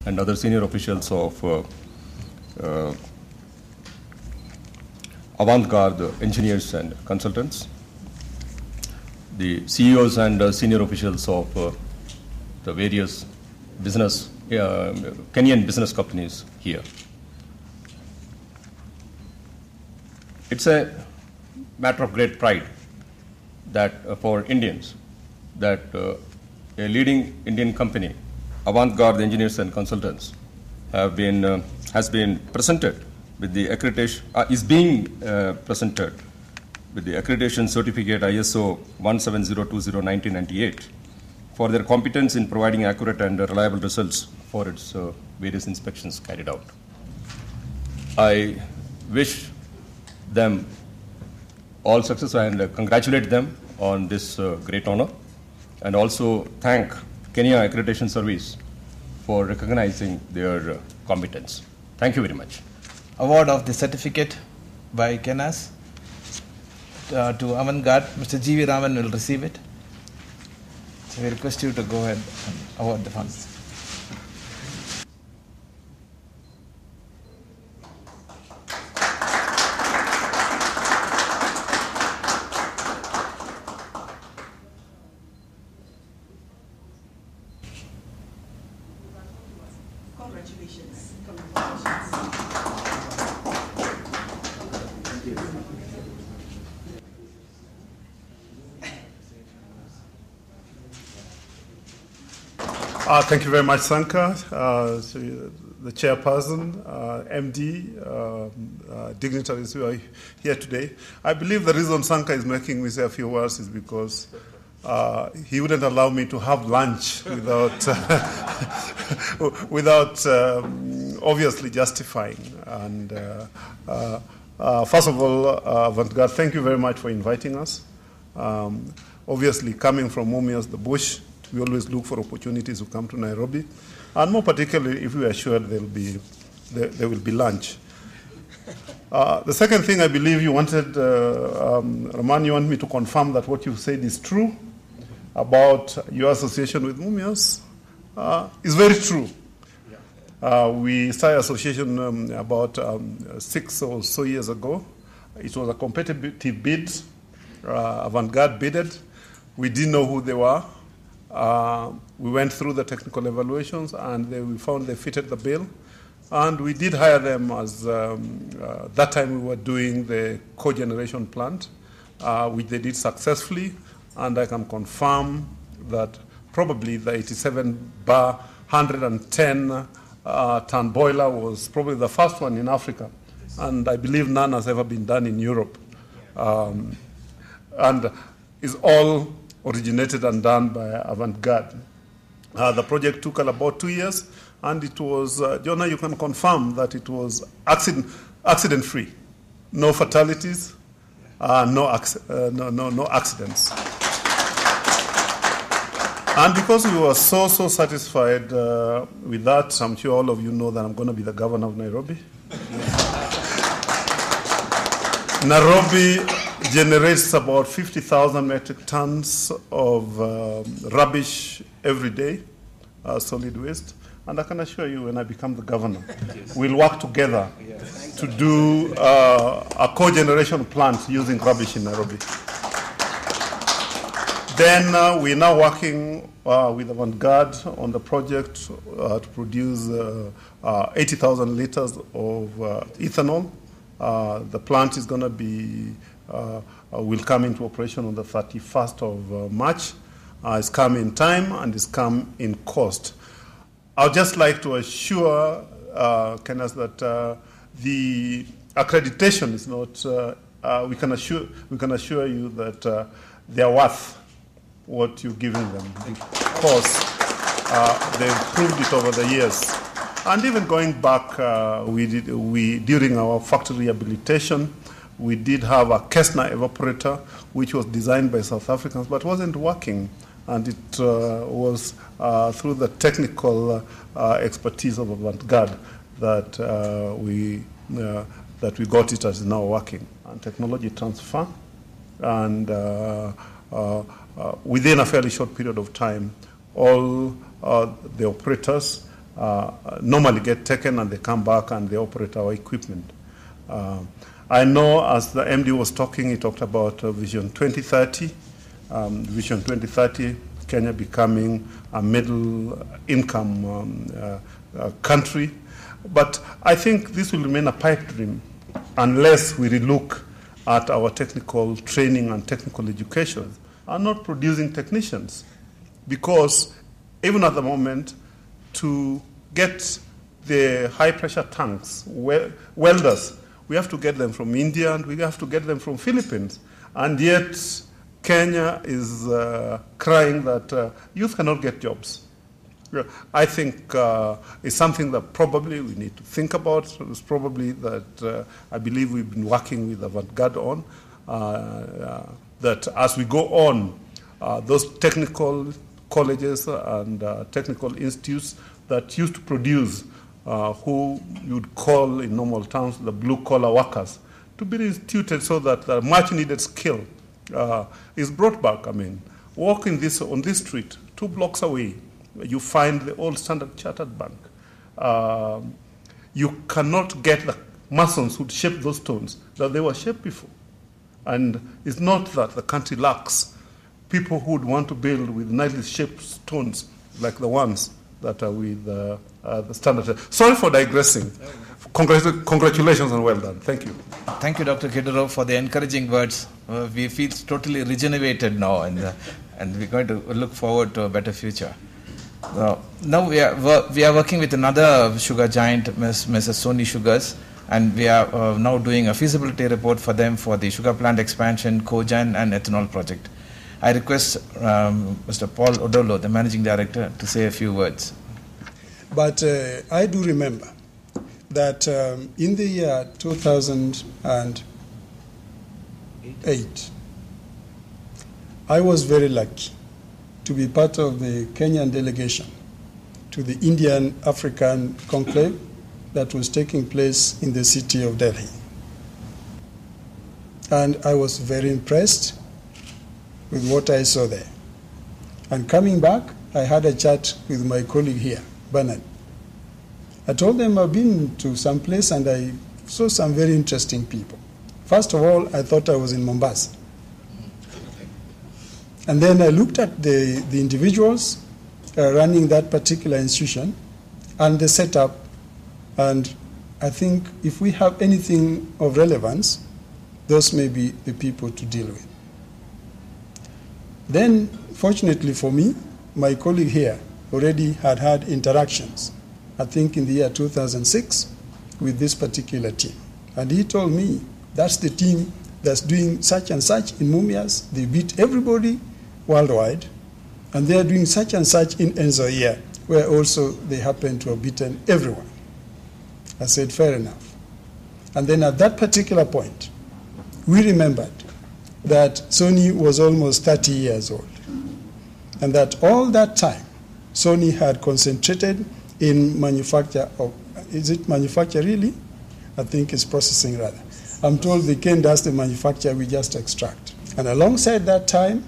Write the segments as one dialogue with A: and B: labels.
A: and other senior officials of Avant-Garde Engineers and Consultants, the CEOs and senior officials of the various business, Kenyan business companies here. It's a matter of great pride that for Indians, that a leading Indian company, Avant-Garde Engineers and Consultants, has been presented with the accreditation, is being presented with the accreditation certificate ISO 17020:1998 for their competence in providing accurate and reliable results for its various inspections carried out. I wish them all success and congratulate them on this great honor, and also thank Kenya Accreditation Service for recognizing their competence. Thank you very much.
B: Award of the certificate by KENAS to Avant-Garde. Mr. G.V. Raman will receive it. So we request you to go ahead and award the funds.
C: Congratulations.
D: Thank you very much, Sanka, the chairperson, MD, dignitaries who are here today. I believe the reason Sanka is making me say a few words is because he wouldn't allow me to have lunch without obviously justifying. And first of all, Avant-Garde, thank you very much for inviting us. Obviously, coming from Mumias, the bush, we always look for opportunities to come to Nairobi, and more particularly if we are sure there will be lunch. The second thing, I believe you wanted, Raman, you want me to confirm that what you said is true about your association with Mumias is very true. We started association about 6 or so years ago. It was a competitive bid. Avant-Garde bidded. We didn't know who they were. We went through the technical evaluations, and we found they fitted the bill. And we did hire them as, that time we were doing the cogeneration plant, which they did successfully. And I can confirm that probably the 87 bar 110 ton boiler was probably the first one in Africa. And I believe none has ever been done in Europe. And is all originated and done by Avant-Garde. The project took about 2 years, and it was, Jonah, you can confirm that it was accident-free. No fatalities, no accidents. And because we were so satisfied with that, I'm sure all of you know that I'm going to be the governor of Nairobi. Nairobi generates about 50,000 metric tons of rubbish every day, solid waste. And I can assure you, when I become the governor, we'll work together to do a cogeneration plant using rubbish in Nairobi. Then we're now working with Avant-Garde on the project to produce 80,000 liters of ethanol. The plant is going to be, will come into operation on the 31st of March. It's come in time and it's come in cost. I'd just like to assure Kenneth that the accreditation is not, we can assure you that they are worth what you're giving them, because they've proved it over the years. And even going back, during our factory rehabilitation, we did have a Kestner evaporator, which was designed by South Africans, but wasn't working. And it was through the technical expertise of Avant-Garde that we got it as now working. And technology transfer, and within a fairly short period of time, all the operators normally get taken and they come back and they operate our equipment. I know as the MD was talking, he talked about Vision 2030. Vision 2030, Kenya becoming a middle income country. But I think this will remain a pipe dream unless we relook at our technical training and technical education and not producing technicians. Because even at the moment, to get the high-pressure tanks, welders, we have to get them from India and we have to get them from Philippines. And yet, Kenya is crying that youth cannot get jobs. I think it's something that probably we need to think about. It's probably that I believe we've been working with Avantgarde on, that as we go on, those technical colleges and technical institutes that used to produce who you'd call in normal terms the blue-collar workers, to be instituted so that the much-needed skill is brought back. I mean, walk on this street, 2 blocks away, you find the old Standard Chartered Bank. You cannot get the masons who shape those stones that they were shaped before. And it's not that the country lacks people who would want to build with nicely shaped stones like the ones that are with the Standard. Sorry for digressing. Congratulations and well done. Thank you.
B: Thank you, Dr. Kidero, for the encouraging words. We feel totally regenerated now, and we're going to look forward to a better future. Now we are working with another sugar giant, Mrs. Sony Sugars, and we are now doing a feasibility report for them for the sugar plant expansion, cogen and ethanol project. I request Mr. Paul Odolo, the managing director, to say a few words.
E: But I do remember that in the year 2008, I was very lucky to be part of the Kenyan delegation to the Indian African conclave that was taking place in the city of Delhi. And I was very impressed with what I saw there. And coming back, I had a chat with my colleague here, Bernard. I told them I've been to some place and I saw some very interesting people. First of all, I thought I was in Mombasa. And then I looked at the individuals running that particular institution and the setup, and I think if we have anything of relevance, those may be the people to deal with. Then, fortunately for me, my colleague here already had interactions, I think in the year 2006, with this particular team. And he told me, that's the team that's doing such and such in Mumias. They beat everybody worldwide, and they are doing such and such in Nzoia, where also they happen to have beaten everyone. I said, fair enough. And then at that particular point, we remembered that Sony was almost 30 years old, and that all that time, Sony had concentrated in manufacture of, is it manufacture really? I think it's processing rather. I'm told the cane dust, the manufacture, we just extract. And alongside that time,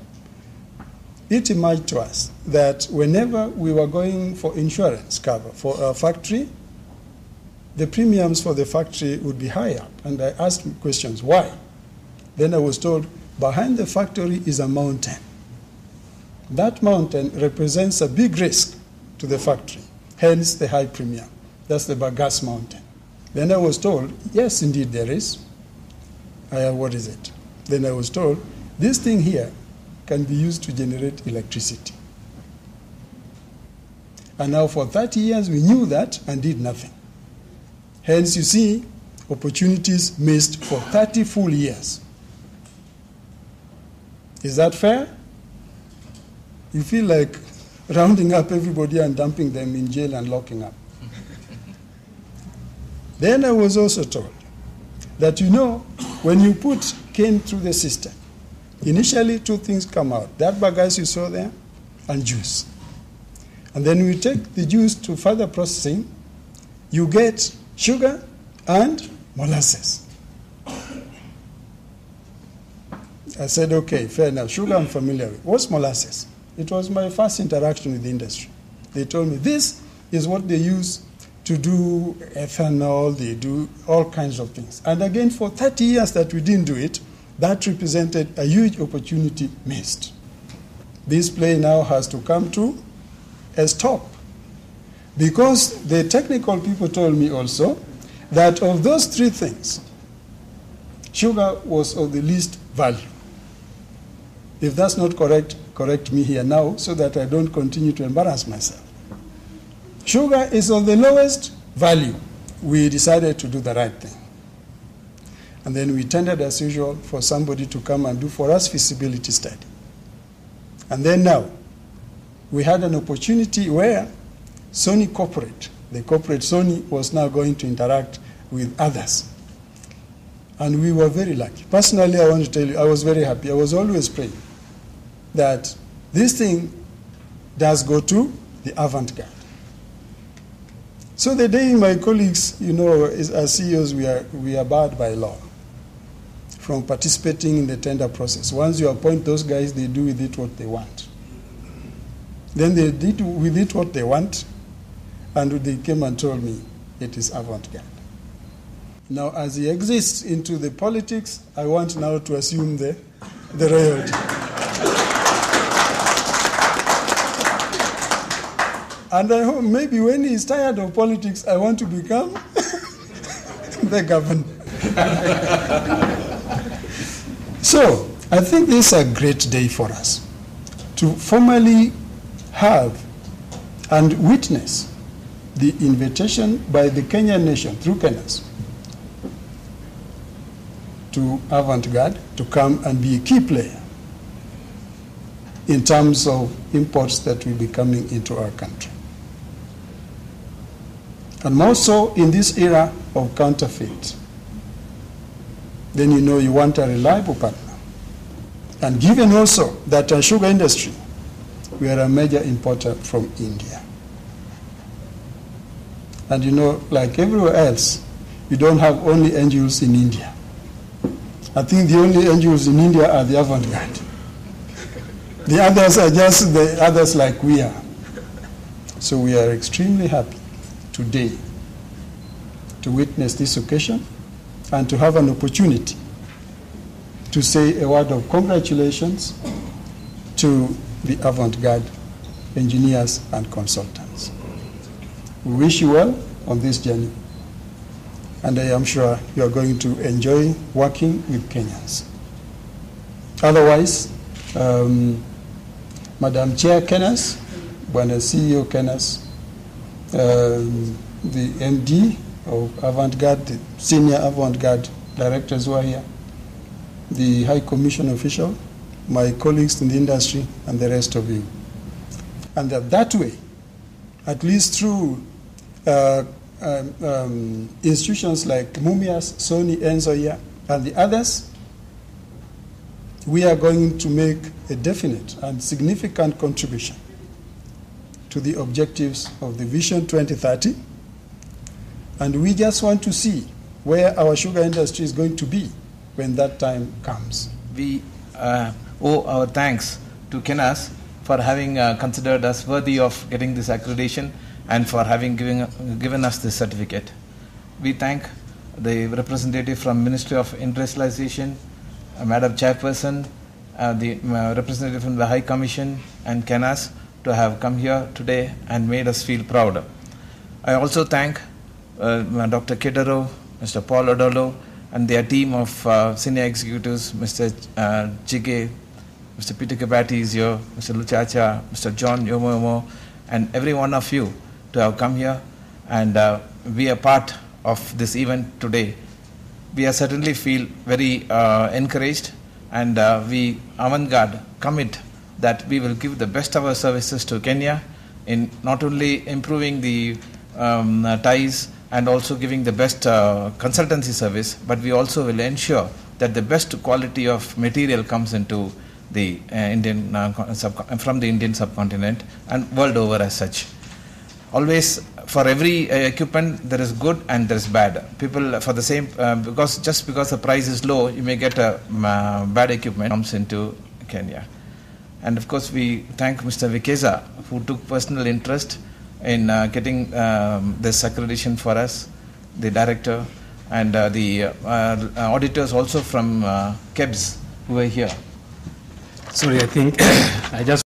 E: it emerged to us that whenever we were going for insurance cover for a factory, the premiums for the factory would be higher. And I asked questions, why? Then I was told, behind the factory is a mountain. That mountain represents a big risk to the factory, hence the high premium. That's the Bagas Mountain. Then I was told, yes, indeed there is. What is it? Then I was told, this thing here can be used to generate electricity. And now for 30 years we knew that and did nothing. Hence, you see, opportunities missed for 30 full years. Is that fair? You feel like rounding up everybody and dumping them in jail and locking up. Then I was also told that, you know, when you put cane through the system, initially 2 things come out. That bagasse you saw there and juice. And then we take the juice to further processing, you get sugar and molasses. I said, okay, fair enough. Sugar I'm familiar with. What's molasses? It was my first interaction with the industry. They told me this is what they use to do ethanol, they do all kinds of things. And again, for 30 years that we didn't do it, that represented a huge opportunity missed. This play now has to come to a stop. Because the technical people told me also that of those three things, sugar was of the least value. If that's not correct, correct me here now so that I don't continue to embarrass myself. Sugar is of the lowest value. We decided to do the right thing. And then we tendered, as usual, for somebody to come and do for us feasibility study. And then now, we had an opportunity where Sony Corporate, the corporate Sony, was now going to interact with others. And we were very lucky. Personally, I want to tell you, I was very happy. I was always praying that this thing does go to the avant-garde. So the day my colleagues, as CEOs, we are barred by law from participating in the tender process. Once you appoint those guys, they do with it what they want. Then they did with it what they want, and they came and told me it is avant-garde. Now, as he exits into the politics, I want now to assume the royalty. And I hope maybe when he's tired of politics, I want to become the governor. So, I think this is a great day for us to formally have and witness the invitation by the Kenyan nation through Kenyans to avant-garde to come and be a key player in terms of imports that will be coming into our country. And more so in this era of counterfeit. Then you want a reliable partner. And given also that our sugar industry, we are a major importer from India. And like everywhere else, you don't have only NGOs in India. I think the only NGOs in India are the avant-garde. The others are just the others like we are. So we are extremely happy today to witness this occasion and to have an opportunity to say a word of congratulations to the avant-garde engineers and consultants. We wish you well on this journey, and I am sure you are going to enjoy working with Kenyans. Otherwise, Madam Chair Kenas, Bwana CEO Kenas, the MD of avant-garde, the senior avant-garde directors who are here, the High Commission official, my colleagues in the industry, and the rest of you. And that way, at least through institutions like Mumias, Sony, Enzo here, and the others, we are going to make a definite and significant contribution to the objectives of the Vision 2030. And we just want to see where our sugar industry is going to be when that time comes.
B: We owe our thanks to Kenas for having considered us worthy of getting this accreditation and for having given us this certificate. We thank the representative from Ministry of Industrialization, Madam Chairperson, the representative from the High Commission and Kenas to have come here today and made us feel proud. I also thank Dr. Kedaro, Mr. Paul Odolo, and their team of senior executives, Mr. Chige, Mr. Peter Kabati is here, Mr. Luchacha, Mr. John Yomoyomo, and every one of you to have come here and be a part of this event today. We certainly feel very encouraged, and we, avant-garde, commit that we will give the best of our services to Kenya in not only improving the ties and also giving the best consultancy service, but we also will ensure that the best quality of material comes into the from the Indian subcontinent and world over as such. Always, for every equipment, there is good and there is bad. People, for the same, because the price is low, you may get a bad equipment comes into Kenya. And of course, we thank Mr. Vikeza, who took personal interest in getting this accreditation for us, the director, and the auditors also from KEBS who are here.
F: Sorry, I think I just